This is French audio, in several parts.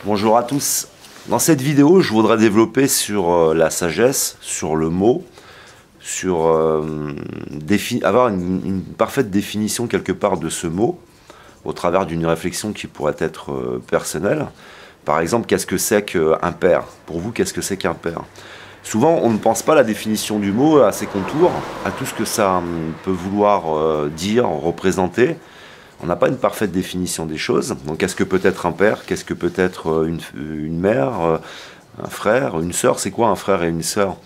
Bonjour à tous. Dans cette vidéo, je voudrais développer sur la sagesse, sur le mot, sur avoir une parfaite définition quelque part de ce mot, au travers d'une réflexion qui pourrait être personnelle. Par exemple, qu'est-ce que c'est qu'un père? Pour vous, qu'est-ce que c'est qu'un père? Souvent, on ne pense pas à la définition du mot, à ses contours, à tout ce que ça peut vouloir dire, représenter. On n'a pas une parfaite définition des choses. Donc, qu'est-ce que peut être un père? Qu'est-ce que peut être une mère, un frère, une sœur? C'est quoi un frère et une sœur?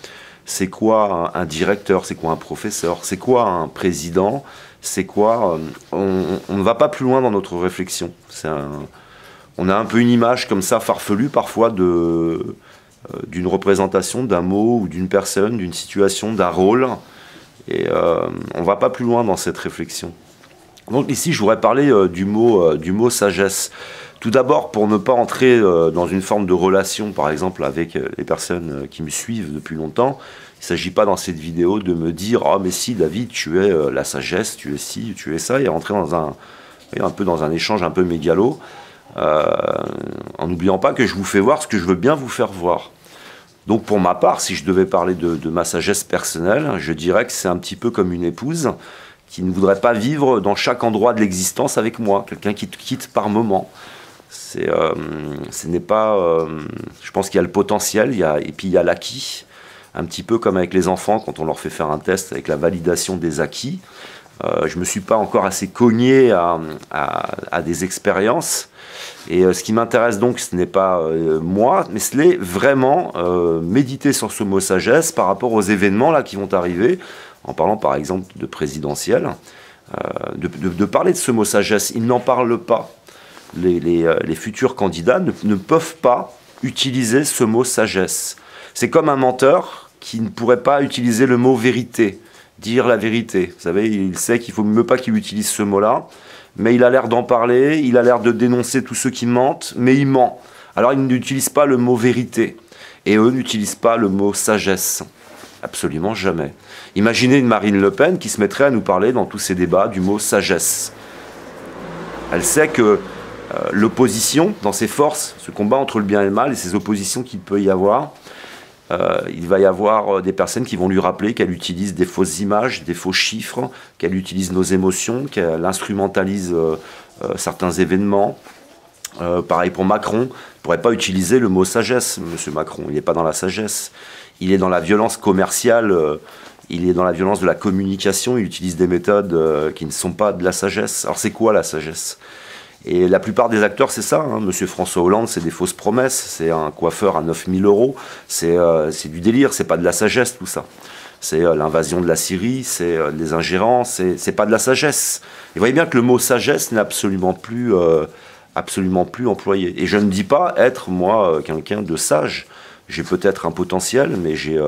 C'est quoi un directeur? C'est quoi un professeur? C'est quoi un président? C'est quoi... on ne va pas plus loin dans notre réflexion. On a un peu une image comme ça, farfelue parfois, d'une représentation, d'un mot ou d'une personne, d'une situation, d'un rôle. Et on ne va pas plus loin dans cette réflexion. Donc ici, je voudrais parler du mot sagesse. Tout d'abord, pour ne pas entrer dans une forme de relation, par exemple, avec les personnes qui me suivent depuis longtemps, il ne s'agit pas dans cette vidéo de me dire « Ah, mais si, David, tu es la sagesse, tu es ci, tu es ça », et rentrer dans un peu dans un échange un peu mégalo, en n'oubliant pas que je vous fais voir ce que je veux bien vous faire voir. Donc pour ma part, si je devais parler de ma sagesse personnelle, je dirais que c'est un petit peu comme une épouse qui ne voudrait pas vivre dans chaque endroit de l'existence avec moi, quelqu'un qui te quitte par moment. Ce n'est pas... je pense qu'il y a le potentiel, et puis il y a l'acquis, un petit peu comme avec les enfants, quand on leur fait faire un test avec la validation des acquis. Je ne me suis pas encore assez cogné à des expériences, et ce qui m'intéresse donc, ce n'est pas moi, mais c'est vraiment méditer sur ce mot sagesse par rapport aux événements là qui vont arriver, en parlant par exemple de présidentiel, de parler de ce mot sagesse. Ils n'en parlent pas. Les futurs candidats ne peuvent pas utiliser ce mot sagesse. C'est comme un menteur qui ne pourrait pas utiliser le mot vérité, dire la vérité. Vous savez, il sait qu'il ne faut mieux pas qu'il utilise ce mot-là, mais il a l'air d'en parler, il a l'air de dénoncer tous ceux qui mentent, mais il ment. Alors il n'utilise pas le mot vérité, et eux n'utilisent pas le mot sagesse. Absolument jamais. Imaginez une Marine Le Pen qui se mettrait à nous parler dans tous ces débats du mot sagesse. Elle sait que l'opposition, dans ses forces, ce combat entre le bien et le mal, et ces oppositions qu'il peut y avoir, il va y avoir des personnes qui vont lui rappeler qu'elle utilise des fausses images, des faux chiffres, qu'elle utilise nos émotions, qu'elle instrumentalise certains événements. Pareil pour Macron, il ne pourrait pas utiliser le mot sagesse, monsieur Macron, il n'est pas dans la sagesse. Il est dans la violence commerciale, il est dans la violence de la communication, il utilise des méthodes qui ne sont pas de la sagesse. Alors c'est quoi la sagesse? Et la plupart des acteurs, c'est ça. Hein. Monsieur François Hollande, c'est des fausses promesses, c'est un coiffeur à 9000 €, c'est du délire, c'est pas de la sagesse tout ça. C'est l'invasion de la Syrie, c'est des ingérences, c'est pas de la sagesse. Et vous voyez bien que le mot sagesse n'est absolument plus employé. Et je ne dis pas être, moi, quelqu'un de sage. J'ai peut-être un potentiel, mais j'ai,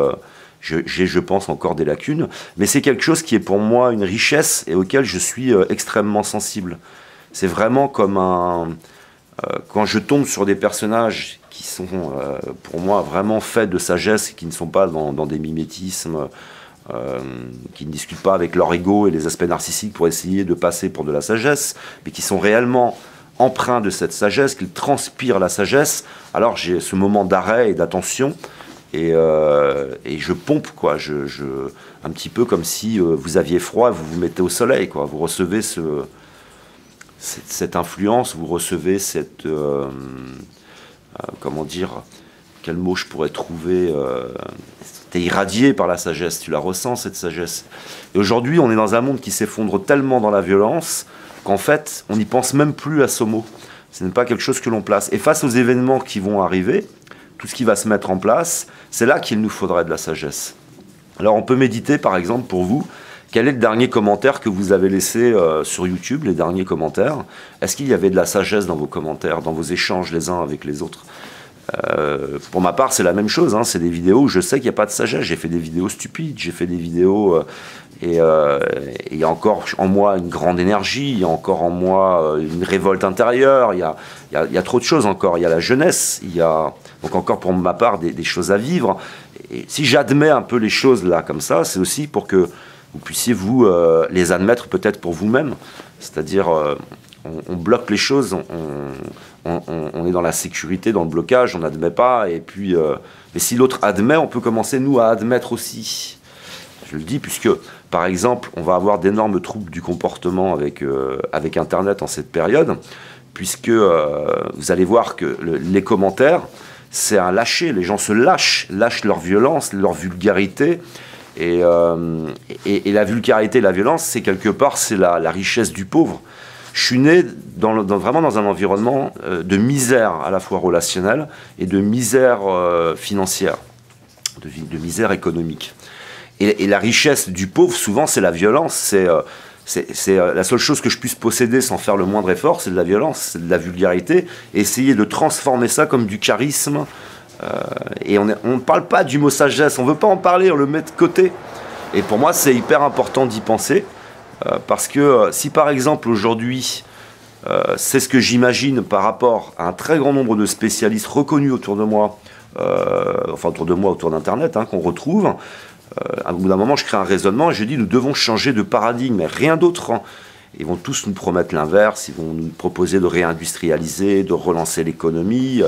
je pense, encore des lacunes. Mais c'est quelque chose qui est pour moi une richesse et auquel je suis extrêmement sensible. C'est vraiment comme quand je tombe sur des personnages qui sont, pour moi, vraiment faits de sagesse et qui ne sont pas dans des mimétismes, qui ne discutent pas avec leur ego et les aspects narcissiques pour essayer de passer pour de la sagesse, mais qui sont réellement empreint de cette sagesse, qu'il transpire la sagesse, alors j'ai ce moment d'arrêt et d'attention, et je pompe, quoi, un petit peu comme si vous aviez froid, vous vous mettez au soleil, quoi, vous recevez cette influence, vous recevez cette... comment dire, quel mot je pourrais trouver, t'es irradié par la sagesse, tu la ressens, cette sagesse. Et aujourd'hui, on est dans un monde qui s'effondre tellement dans la violence, qu'en fait, on n'y pense même plus à ce mot. Ce n'est pas quelque chose que l'on place. Et face aux événements qui vont arriver, tout ce qui va se mettre en place, c'est là qu'il nous faudrait de la sagesse. Alors on peut méditer, par exemple, pour vous, quel est le dernier commentaire que vous avez laissé sur YouTube, les derniers commentaires? Est-ce qu'il y avait de la sagesse dans vos commentaires, dans vos échanges les uns avec les autres? Pour ma part, c'est la même chose, hein. C'est des vidéos où je sais qu'il n'y a pas de sagesse. J'ai fait des vidéos stupides, j'ai fait des vidéos... et il y a encore en moi une grande énergie, il y a encore en moi une révolte intérieure, il y a trop de choses encore. Il y a la jeunesse, il y a donc encore pour ma part des choses à vivre. Et si j'admets un peu les choses là comme ça, c'est aussi pour que vous puissiez vous les admettre peut-être pour vous-même. C'est-à-dire on bloque les choses, on est dans la sécurité, dans le blocage, on n'admet pas, et puis, mais si l'autre admet, on peut commencer, nous, à admettre aussi. Je le dis, puisque, par exemple, on va avoir d'énormes troubles du comportement avec Internet en cette période, puisque vous allez voir que les commentaires, c'est un lâcher, les gens se lâchent leur violence, leur vulgarité, et la vulgarité et la violence, c'est quelque part, c'est la richesse du pauvre. Je suis né vraiment dans un environnement de misère à la fois relationnelle et de misère financière, de misère économique. Et la richesse du pauvre, souvent, c'est la violence. C'est la seule chose que je puisse posséder sans faire le moindre effort, c'est de la violence, c'est de la vulgarité. Et essayer de transformer ça comme du charisme. Et on ne parle pas du mot sagesse, on ne veut pas en parler, on le met de côté. Et pour moi, c'est hyper important d'y penser. Parce que si par exemple aujourd'hui, c'est ce que j'imagine par rapport à un très grand nombre de spécialistes reconnus autour de moi, autour d'Internet, qu'on retrouve, à bout d'un moment je crée un raisonnement et je dis nous devons changer de paradigme, mais rien d'autre. Ils vont tous nous promettre l'inverse, ils vont nous proposer de réindustrialiser, de relancer l'économie,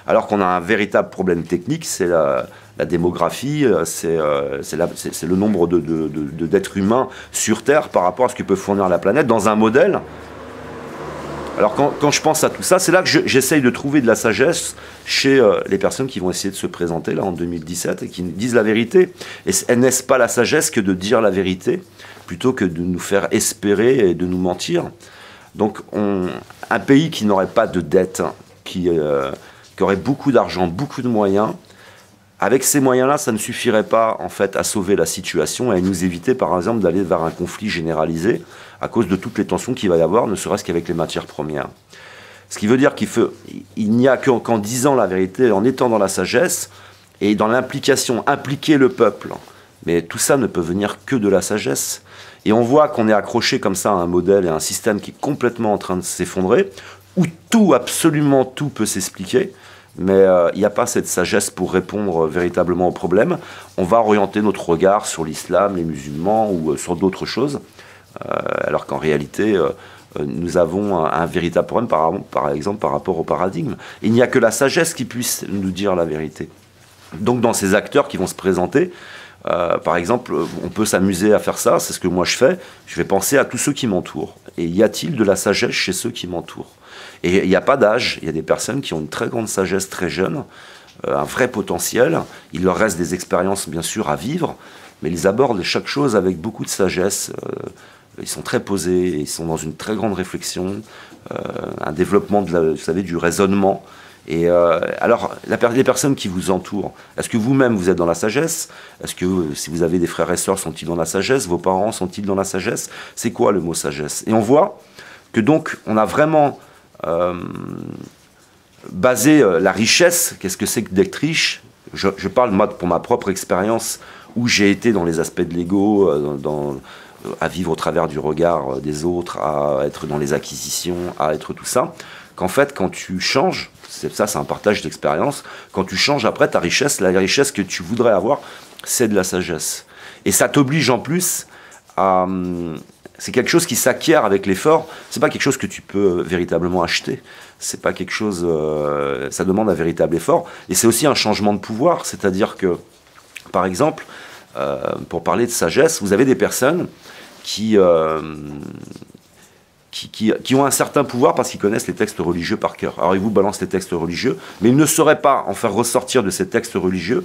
alors qu'on a un véritable problème technique, c'est la démographie, c'est le nombre d'êtres humains sur Terre par rapport à ce que peut fournir la planète dans un modèle. Alors quand je pense à tout ça, c'est là que j'essaye de trouver de la sagesse chez les personnes qui vont essayer de se présenter là en 2017 et qui disent la vérité. Et n'est-ce pas la sagesse que de dire la vérité plutôt que de nous faire espérer et de nous mentir? Donc un pays qui n'aurait pas de dette, qui aurait beaucoup d'argent, beaucoup de moyens, avec ces moyens-là, ça ne suffirait pas en fait à sauver la situation et à nous éviter par exemple d'aller vers un conflit généralisé à cause de toutes les tensions qu'il va y avoir, ne serait-ce qu'avec les matières premières. Ce qui veut dire qu'il n'y a qu'en disant la vérité, en étant dans la sagesse et dans l'implication, impliquer le peuple. Mais tout ça ne peut venir que de la sagesse. Et on voit qu'on est accroché comme ça à un modèle et à un système qui est complètement en train de s'effondrer, où tout, absolument tout peut s'expliquer. Mais il n'y a pas cette sagesse pour répondre véritablement aux problèmes. On va orienter notre regard sur l'islam, les musulmans ou sur d'autres choses, alors qu'en réalité, nous avons un véritable problème, par exemple, par rapport au paradigme. Il n'y a que la sagesse qui puisse nous dire la vérité. Donc dans ces acteurs qui vont se présenter, par exemple, on peut s'amuser à faire ça, c'est ce que moi je fais, je vais penser à tous ceux qui m'entourent. Et y a-t-il de la sagesse chez ceux qui m'entourent? Et il n'y a pas d'âge, il y a des personnes qui ont une très grande sagesse très jeune, un vrai potentiel, il leur reste des expériences bien sûr à vivre, mais ils abordent chaque chose avec beaucoup de sagesse, ils sont très posés, ils sont dans une très grande réflexion, un développement vous savez, du raisonnement. Et alors, les personnes qui vous entourent, est-ce que vous-même vous êtes dans la sagesse? Est-ce que si vous avez des frères et sœurs, sont-ils dans la sagesse? Vos parents sont-ils dans la sagesse? C'est quoi le mot sagesse? Et on voit que donc on a vraiment basé la richesse. Qu'est-ce que c'est que d'être riche? Je parle moi pour ma propre expérience où j'ai été dans les aspects de l'ego, à vivre au travers du regard des autres, à être dans les acquisitions, à être tout ça. Qu'en fait, quand tu changes, c'est un partage d'expérience, quand tu changes après ta richesse, la richesse que tu voudrais avoir, c'est de la sagesse. Et ça t'oblige en plus à... C'est quelque chose qui s'acquiert avec l'effort, c'est pas quelque chose que tu peux véritablement acheter, c'est pas quelque chose... ça demande un véritable effort, et c'est aussi un changement de pouvoir, c'est-à-dire que, par exemple, pour parler de sagesse, vous avez des personnes qui ont un certain pouvoir parce qu'ils connaissent les textes religieux par cœur. Alors ils vous balancent les textes religieux, mais ils ne sauraient pas en faire ressortir de ces textes religieux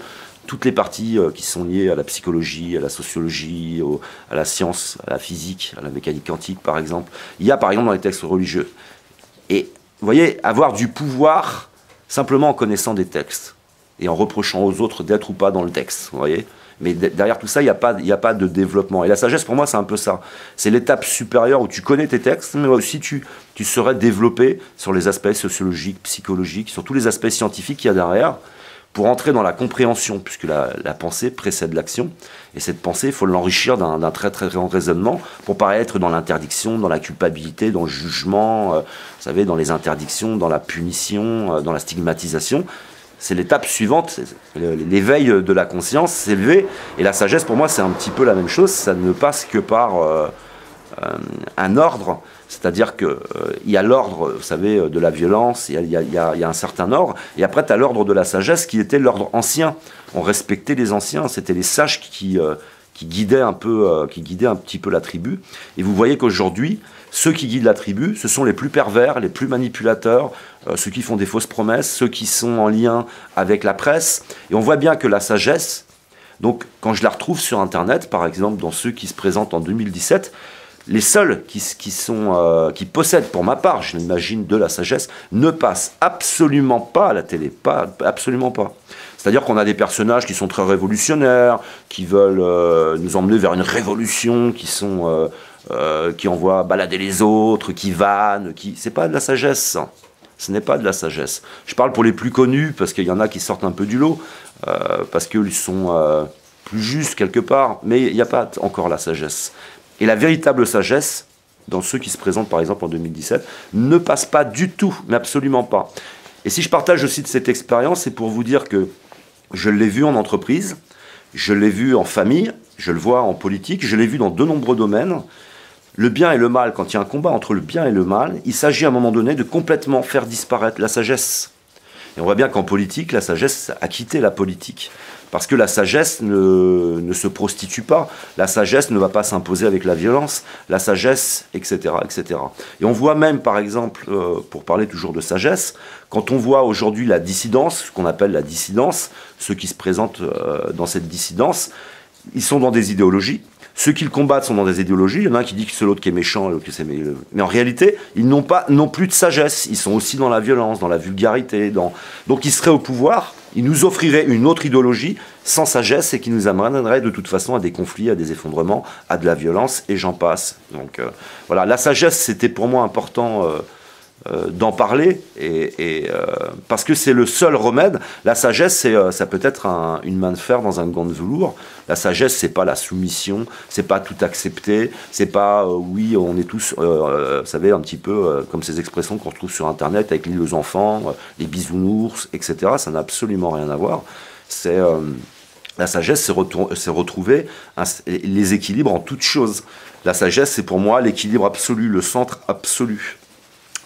toutes les parties qui sont liées à la psychologie, à la sociologie, à la science, à la physique, à la mécanique quantique par exemple. Il y a par exemple dans les textes religieux. Et vous voyez, avoir du pouvoir simplement en connaissant des textes et en reprochant aux autres d'être ou pas dans le texte, vous voyez. Mais derrière tout ça, il n'y a pas de développement. Et la sagesse, pour moi, c'est un peu ça. C'est l'étape supérieure où tu connais tes textes, mais aussi tu serais développé sur les aspects sociologiques, psychologiques, sur tous les aspects scientifiques qu'il y a derrière, pour entrer dans la compréhension, puisque la pensée précède l'action. Et cette pensée, il faut l'enrichir d'un très très grand raisonnement pour pas être dans l'interdiction, dans la culpabilité, dans le jugement, vous savez, dans les interdictions, dans la punition, dans la stigmatisation. C'est l'étape suivante, l'éveil de la conscience, s'élever. Et la sagesse, pour moi, c'est un petit peu la même chose. Ça ne passe que par un ordre, c'est-à-dire qu'il y a l'ordre, vous savez, de la violence, il y a un certain ordre, et après tu as l'ordre de la sagesse qui était l'ordre ancien. On respectait les anciens, c'était les sages qui guidaient un petit peu la tribu. Et vous voyez qu'aujourd'hui, ceux qui guident la tribu, ce sont les plus pervers, les plus manipulateurs, ceux qui font des fausses promesses, ceux qui sont en lien avec la presse. Et on voit bien que la sagesse, donc quand je la retrouve sur Internet, par exemple, dans ceux qui se présentent en 2017, les seuls qui possèdent, pour ma part, je l'imagine, de la sagesse, ne passent absolument pas à la télé. Absolument pas. C'est-à-dire qu'on a des personnages qui sont très révolutionnaires, qui veulent nous emmener vers une révolution, qui envoient balader les autres, qui vannent. C'est pas de la sagesse, ça. Ce n'est pas de la sagesse. Je parle pour les plus connus, parce qu'il y en a qui sortent un peu du lot, parce qu'ils sont plus justes quelque part, mais il n'y a pas encore la sagesse. Et la véritable sagesse, dans ceux qui se présentent par exemple en 2017, ne passe pas du tout, mais absolument pas. Et si je partage aussi de cette expérience, c'est pour vous dire que je l'ai vu en entreprise, je l'ai vu en famille, je le vois en politique, je l'ai vu dans de nombreux domaines. Le bien et le mal, quand il y a un combat entre le bien et le mal, il s'agit à un moment donné de complètement faire disparaître la sagesse. Et on voit bien qu'en politique, la sagesse a quitté la politique. Parce que la sagesse ne se prostitue pas. La sagesse ne va pas s'imposer avec la violence. La sagesse, etc., etc. Et on voit même, par exemple, pour parler toujours de sagesse, quand on voit aujourd'hui la dissidence, ce qu'on appelle la dissidence, ceux qui se présentent dans cette dissidence, ils sont dans des idéologies. Ceux qui le combattent sont dans des idéologies. Il y en a un qui dit que c'est l'autre qui est méchant. Mais en réalité, ils n'ont plus de sagesse. Ils sont aussi dans la violence, dans la vulgarité. Donc ils seraient au pouvoir, ils nous offriraient une autre idéologie sans sagesse et qui nous amènerait de toute façon à des conflits, à des effondrements, à de la violence, et j'en passe. Donc voilà, la sagesse, c'était pour moi important d'en parler, parce que c'est le seul remède. La sagesse, ça peut être une main de fer dans un gant de velours. La sagesse, c'est pas la soumission, c'est pas tout accepter, c'est pas oui, on est tous, vous savez, un petit peu comme ces expressions qu'on retrouve sur Internet avec l'île aux enfants, les bisounours, etc. Ça n'a absolument rien à voir. La sagesse, c'est retrouver les équilibres en toutes choses. La sagesse, c'est pour moi l'équilibre absolu, le centre absolu.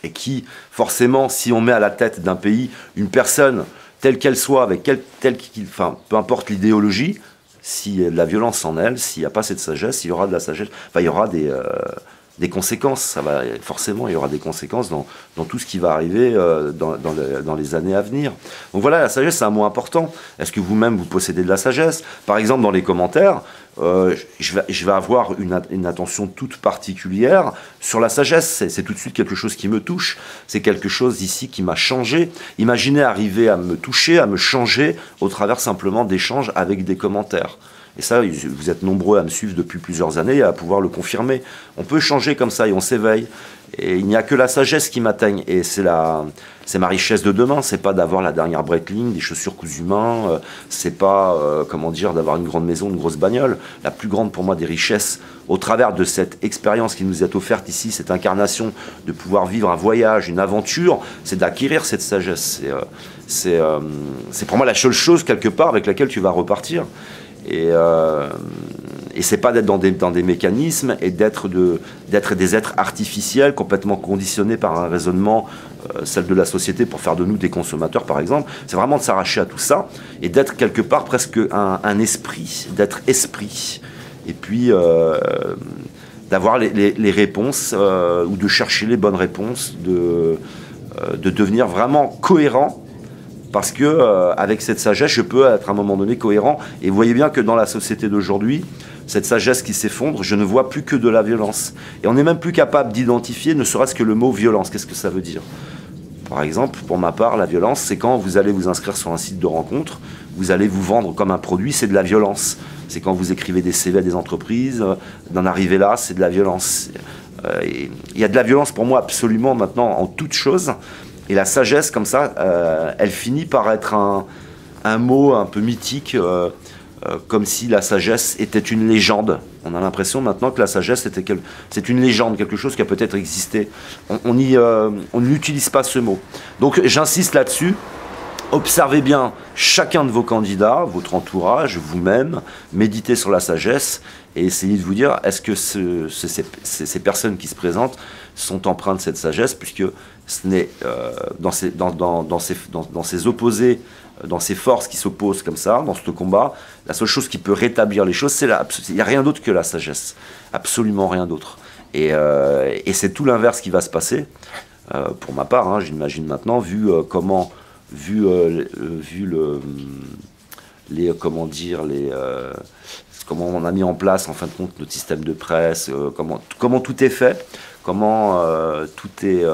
Et qui, forcément, si on met à la tête d'un pays une personne telle qu'elle soit, peu importe l'idéologie, s'il y a de la violence en elle, s'il n'y a pas cette sagesse, il y aura de la sagesse, il y aura des conséquences. Forcément, il y aura des conséquences dans tout ce qui va arriver dans les années à venir. Donc voilà, la sagesse, c'est un mot important. Est-ce que vous-même, vous possédez de la sagesse? Par exemple, dans les commentaires, je vais avoir une attention toute particulière sur la sagesse. C'est tout de suite quelque chose qui me touche. C'est quelque chose ici qui m'a changé. Imaginez arriver à me toucher, à me changer au travers simplement d'échanges avec des commentaires. Et ça, vous êtes nombreux à me suivre depuis plusieurs années et à pouvoir le confirmer. On peut changer comme ça et on s'éveille. Et il n'y a que la sagesse qui m'atteigne. Et c'est ma richesse de demain. C'est pas d'avoir la dernière Breitling, des chaussures cousues main. C'est pas, d'avoir une grande maison, une grosse bagnole. La plus grande pour moi des richesses, au travers de cette expérience qui nous est offerte ici, cette incarnation, de pouvoir vivre un voyage, une aventure, c'est d'acquérir cette sagesse. C'est pour moi la seule chose, quelque part, avec laquelle tu vas repartir. Et c'est pas d'être dans des mécanismes et d'être des êtres artificiels complètement conditionnés par un raisonnement, celle de la société, pour faire de nous des consommateurs par exemple. C'est vraiment de s'arracher à tout ça et d'être quelque part presque un esprit, d'être esprit, et puis d'avoir les réponses ou de chercher les bonnes réponses, de devenir vraiment cohérent. Parce que avec cette sagesse, je peux être à un moment donné cohérent. Et vous voyez bien que dans la société d'aujourd'hui, cette sagesse qui s'effondre, je ne vois plus que de la violence. Et on n'est même plus capable d'identifier, ne serait-ce que le mot violence. Qu'est-ce que ça veut dire? Par exemple, pour ma part, la violence, c'est quand vous allez vous inscrire sur un site de rencontre, vous allez vous vendre comme un produit, c'est de la violence. C'est quand vous écrivez des CV à des entreprises, d'en arriver là, c'est de la violence. Il y a de la violence pour moi absolument maintenant en toute chose. Et la sagesse, comme ça, elle finit par être un mot un peu mythique, comme si la sagesse était une légende. On a l'impression maintenant que la sagesse, c'est une légende, quelque chose qui a peut-être existé. On n'utilise pas ce mot. Donc j'insiste là-dessus. Observez bien chacun de vos candidats, votre entourage, vous-même, méditez sur la sagesse et essayez de vous dire, est-ce que ces personnes qui se présentent sont empreintes de cette sagesse, puisque ce n'est dans ces opposés, dans ces forces qui s'opposent comme ça, dans ce combat, la seule chose qui peut rétablir les choses, il n'y a rien d'autre que la sagesse, absolument rien d'autre. Et c'est tout l'inverse qui va se passer, pour ma part, hein, j'imagine maintenant, vu comment comment on a mis en place en fin de compte notre système de presse, comment tout est fait, comment tout est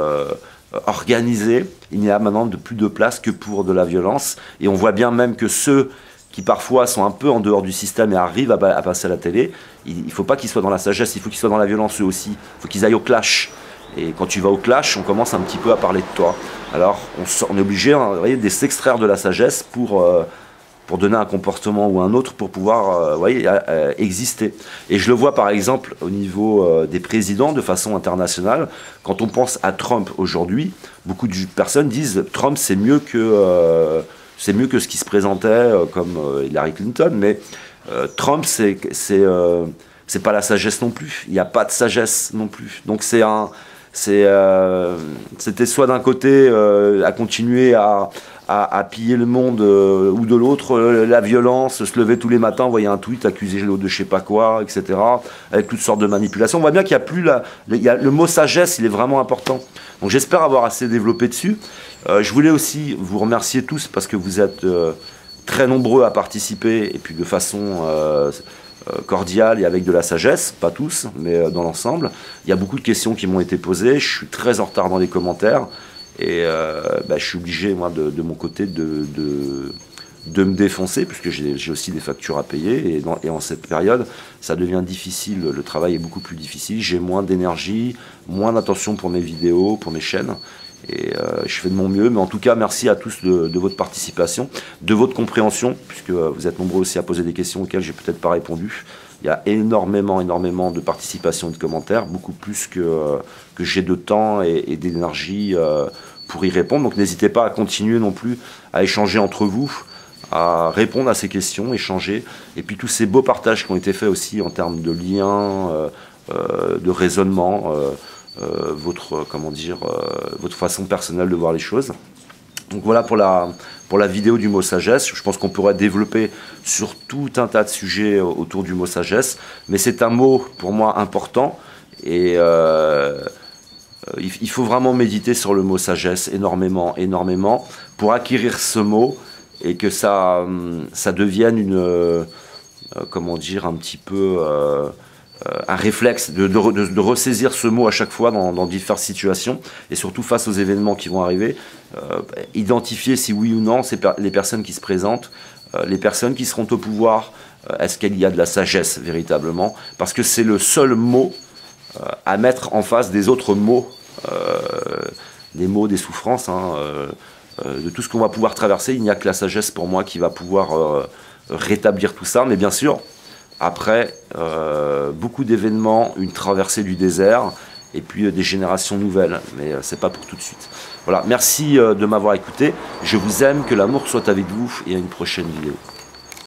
organisé. Il n'y a maintenant plus de place que pour de la violence, et on voit bien même que ceux qui parfois sont un peu en dehors du système et arrivent à passer à la télé, il ne faut pas qu'ils soient dans la sagesse, il faut qu'ils soient dans la violence eux aussi, il faut qu'ils aillent au clash. Et quand tu vas au clash, on commence un petit peu à parler de toi. Alors, on est obligé, hein, vous voyez, de s'extraire de la sagesse pour donner un comportement ou un autre, pour pouvoir exister. Et je le vois par exemple au niveau des présidents de façon internationale. Quand on pense à Trump aujourd'hui, beaucoup de personnes disent Trump c'est mieux que ce qui se présentait comme Hillary Clinton, mais Trump c'est pas la sagesse non plus. Il n'y a pas de sagesse non plus. Donc c'était soit d'un côté à continuer à piller le monde ou de l'autre, la violence, se lever tous les matins, envoyer un tweet, accuser l'autre de je sais pas quoi, etc. Avec toutes sortes de manipulations. On voit bien qu'il n'y a plus le mot sagesse, il est vraiment important. Donc j'espère avoir assez développé dessus. Je voulais aussi vous remercier tous parce que vous êtes très nombreux à participer et puis de façon cordiale et avec de la sagesse, pas tous, mais dans l'ensemble. Il y a beaucoup de questions qui m'ont été posées, je suis très en retard dans les commentaires, et je suis obligé, moi, de mon côté, de me défoncer, puisque j'ai aussi des factures à payer, et en cette période, ça devient difficile, le travail est beaucoup plus difficile, j'ai moins d'énergie, moins d'attention pour mes vidéos, pour mes chaînes, et je fais de mon mieux, mais en tout cas merci à tous de votre participation, de votre compréhension, puisque vous êtes nombreux aussi à poser des questions auxquelles j'ai peut-être pas répondu. Il y a énormément de participation et de commentaires, beaucoup plus que j'ai de temps et d'énergie pour y répondre. Donc n'hésitez pas à continuer non plus à échanger entre vous, à répondre à ces questions, échanger, et puis tous ces beaux partages qui ont été faits aussi en termes de liens, de raisonnement, votre façon personnelle de voir les choses. Donc voilà pour la vidéo du mot sagesse. Je pense qu'on pourrait développer sur tout un tas de sujets autour du mot sagesse, mais c'est un mot pour moi important, et il faut vraiment méditer sur le mot sagesse énormément pour acquérir ce mot et que ça devienne un petit peu un réflexe de ressaisir ce mot à chaque fois dans diverses situations, et surtout face aux événements qui vont arriver, identifier si oui ou non les personnes qui se présentent, les personnes qui seront au pouvoir, est-ce qu'il y a de la sagesse véritablement, parce que c'est le seul mot à mettre en face des autres mots, des mots des souffrances, hein, de tout ce qu'on va pouvoir traverser. Il n'y a que la sagesse pour moi qui va pouvoir rétablir tout ça, mais bien sûr après beaucoup d'événements, une traversée du désert, et puis des générations nouvelles, mais c'est pas pour tout de suite. Voilà, merci de m'avoir écouté, je vous aime, que l'amour soit avec vous, et à une prochaine vidéo.